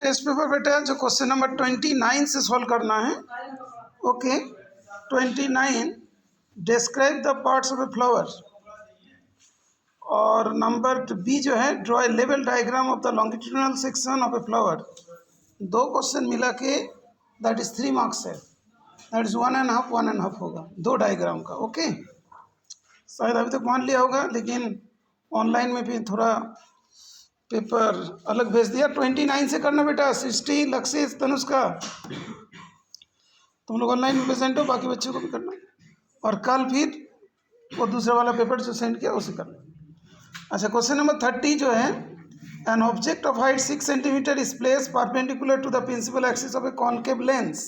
Test paper बेटा जो question number 29 से सॉल्व करना है। Okay 29 describe the parts of a flower और नंबर बी जो है draw A level diagram of the longitudinal section of a flower. दो क्वेश्चन मिला के दैट इज 3 मार्क्स है, दैट इज 1.5 होगा दो डायग्राम का। ओके शायद अभी तक मान लिया होगा लेकिन ऑनलाइन में भी थोड़ा पेपर अलग भेज दिया। 29 से करना बेटा। सृष्टि, लक्षित, तनुष्का तुम लोग ऑनलाइन में प्रेजेंट हो, बाकी बच्चों को भी करना और कल फिर वो दूसरा वाला पेपर जो सेंड किया उसे करना। अच्छा क्वेश्चन नंबर 30 जो है an object of height 6 centimetre is place perpendicular to the principal axis of a concave lens,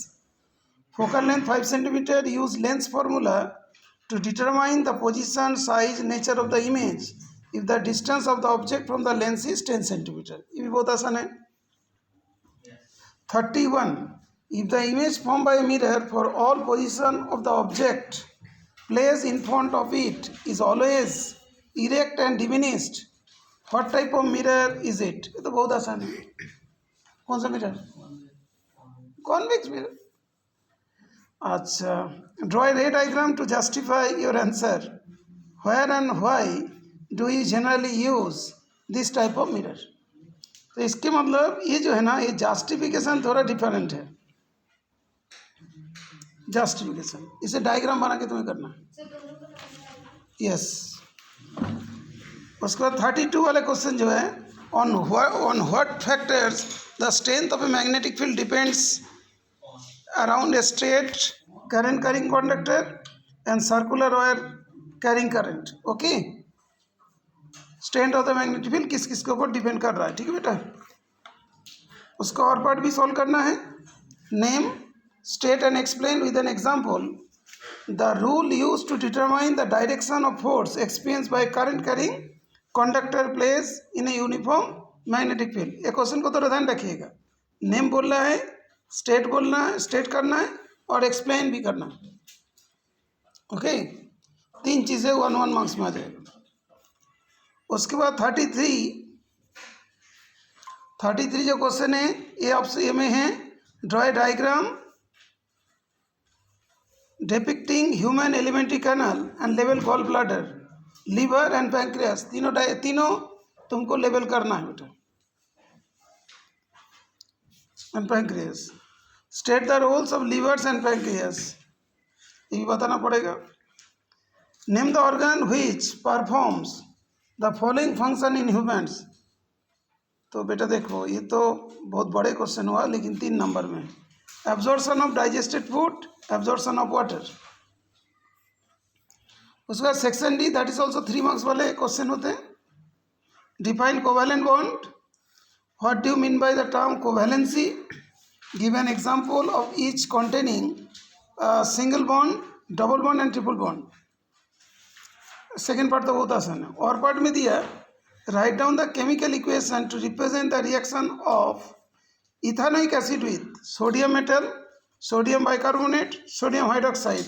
focal length 5 centimetre, use lens formula to determine the position, size, nature of the image if the distance of the object from the lens is 10 centimeter। ये भी बहुत आसान है। 31 if the image formed by a mirror for all position of the object placed in front of it is always erect and diminished, what type of mirror is it? ये तो बहुत आसान है। कौन सा मिरर? Convex mirror. अच्छा draw a ray diagram to justify your answer, where and why do you generally use this type of mirror. तो इसके मतलब ये जो है ना ये जस्टिफिकेशन थोड़ा डिफरेंट है। जस्टिफिकेशन इसे डायग्राम बना के तुम्हें करना है। यस उसके बाद 32 वाले क्वेश्चन जो है on what factors the strength of a magnetic field depends around a straight current carrying conductor and circular wire carrying current। Okay strength of the magnetic field किस किस के ऊपर डिपेंड कर रहा है। ठीक है बेटा उसका और पार्ट भी सॉल्व करना है। Name state and explain with an example the rule use to determine the direction of force experience by current carrying conductor place in a uniform magnetic field. ये क्वेश्चन को थोड़ा ध्यान रखिएगा। नेम बोलना है, स्टेट बोलना है, स्टेट करना है और एक्सप्लेन भी करना है। ओके 3 चीज़ें 1 मार्क्स में आ जाएगा। उसके बाद 33 जो क्वेश्चन है ये ऑप्शन ए में है draw a diagram depicting human alimentary canal and level gall bladder, liver and pancreas. तीनों तुमको लेवल करना है बेटा and pancreas. State the roles of livers and pancreas ये भी बताना पड़ेगा। Name the organ which performs the following function in humans. तो बेटा देखो ये तो बहुत बड़े क्वेश्चन हुआ लेकिन 3 नंबर में। Absorption of digested food, absorption of water. उसके बाद section D that is also 3 marks वाले क्वेश्चन होते हैं। Define covalent bond, what do you mean by the term covalency, give an example of each containing a single bond, double bond and triple bond। Second part तो बहुत आसान है। और part में दिया write down the chemical equation two represent the reaction of ethanoic acid with sodium metal, sodium bicarbonate, sodium hydroxide,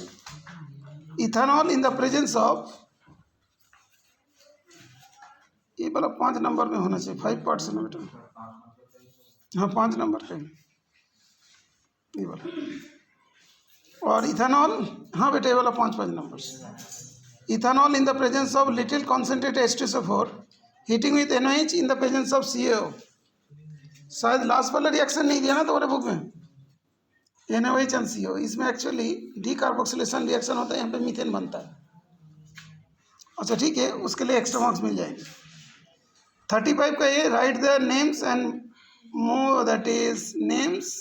ethanol in the presence of. ये वाला 5 number में होना चाहिए। 5 पार्ट है ना बेटा। हाँ 5 नंबर पे ये वाला। और इथानॉल हाँ बेटा ये वाला 5 नंबर से। Ethanol in the presence of little concentrated H2SO4 heating with NaOH in the presence of CaO। शायद लास्ट वाला रिएक्शन नहीं दिया ना तुम्हारे बुक में, NaOH एंड CO। इसमें एक्चुअली डीकार्बोक्सिलेशन रिएक्शन होता है, यहाँ पे मीथेन बनता है। अच्छा ठीक है उसके लिए एक्स्ट्रा मार्क्स मिल जाएंगे। 35 का ये right the names and more that is names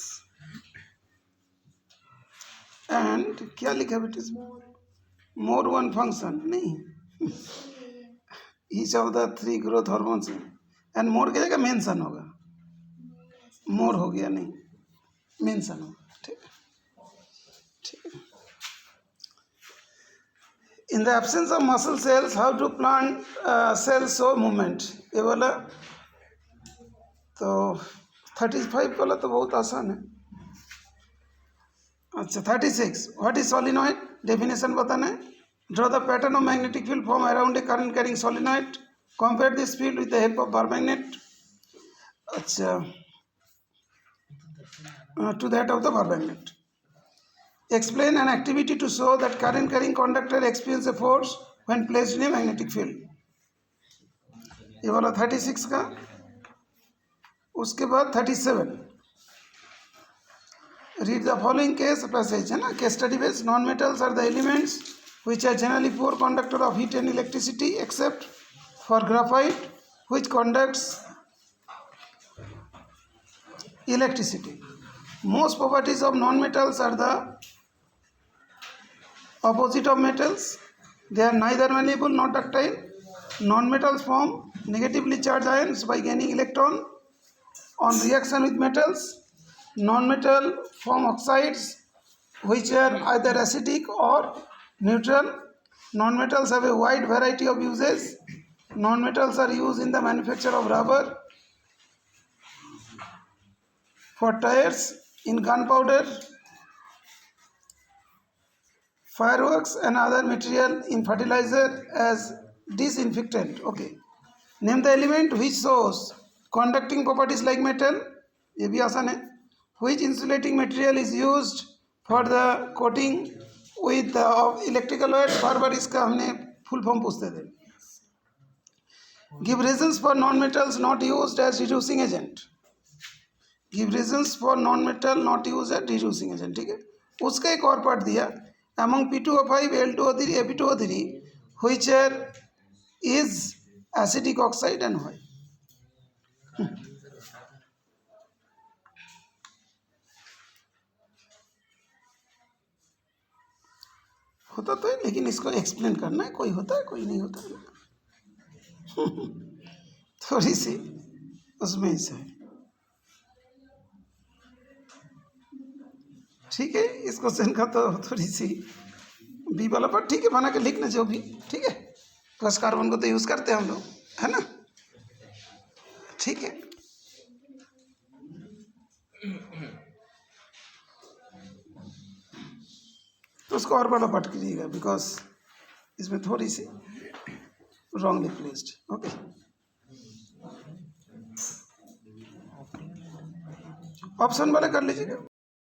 and क्या लिखा बेटा इसमें, मोर वन फंक्शन नहीं each of the 3 growth hormones and more क्या जगह मेंशन होगा, मोर हो गया नहीं मेंशन होगा। ठीक है। In the absence of muscle cells how to plant cells show movement, ये वाला तो 35 वाला तो बहुत आसान है। अच्छा 36 व्हाट इज सोलिनॉइड, डेफिनेशन बताना है। Draw the pattern of magnetic field form around a current carrying solenoid, compare this field with the help of bar magnet. अच्छा to that of the permanent. Explain an activity to show that current carrying conductor experience a force when placed in a magnetic field. ये वाला 36 का, उसके बाद 37. Read the following case passage है ना, case study based. Non-metals are the elements which are generally poor conductor of heat and electricity except for graphite which conducts electricity. Most properties of non-metals are the opposite of metals. They are neither malleable nor ductile. Non-metals form negatively charged ions by gaining electron on reaction with metals. Non-metal form oxides which are either acidic or neutral. Non-metals have a wide variety of uses. Non-metals are used in the manufacture of rubber, for tires, in gunpowder, fireworks and other material, in fertilizer, as disinfectant. Okay. Name the element which shows conducting properties like metal. ये भी आसान है. Which insulating material is used for the coating with electrical wires. बार बार इसका हमने full form पूछते थे. Give reasons for non-metals not used as reducing agent. Give reasons for non-metal not used as reducing agent. ठीक है. उसका एक और part दिया. Among P2O5, Al2O3, Ap2O3, which is acidic oxide and why? होता तो है, लेकिन इसको एक्सप्लेन करना है. कोई होता है, कोई नहीं होता है ना. थोड़ी सी उसमें से है. ठीक है. इस क्वेश्चन का तो थोड़ी सी बी वाला पर ठीक है, बना के लिखना जो भी. ठीक है. प्लस कार्बन को तो यूज़ करते हैं हम लोग, है ना. ठीक है. तो उसको और बड़ा पट कीजिएगा, बिकॉज इसमें थोड़ी सी रॉन्गली प्लेस्ड. ओके. ऑप्शन वाले कर लीजिएगा.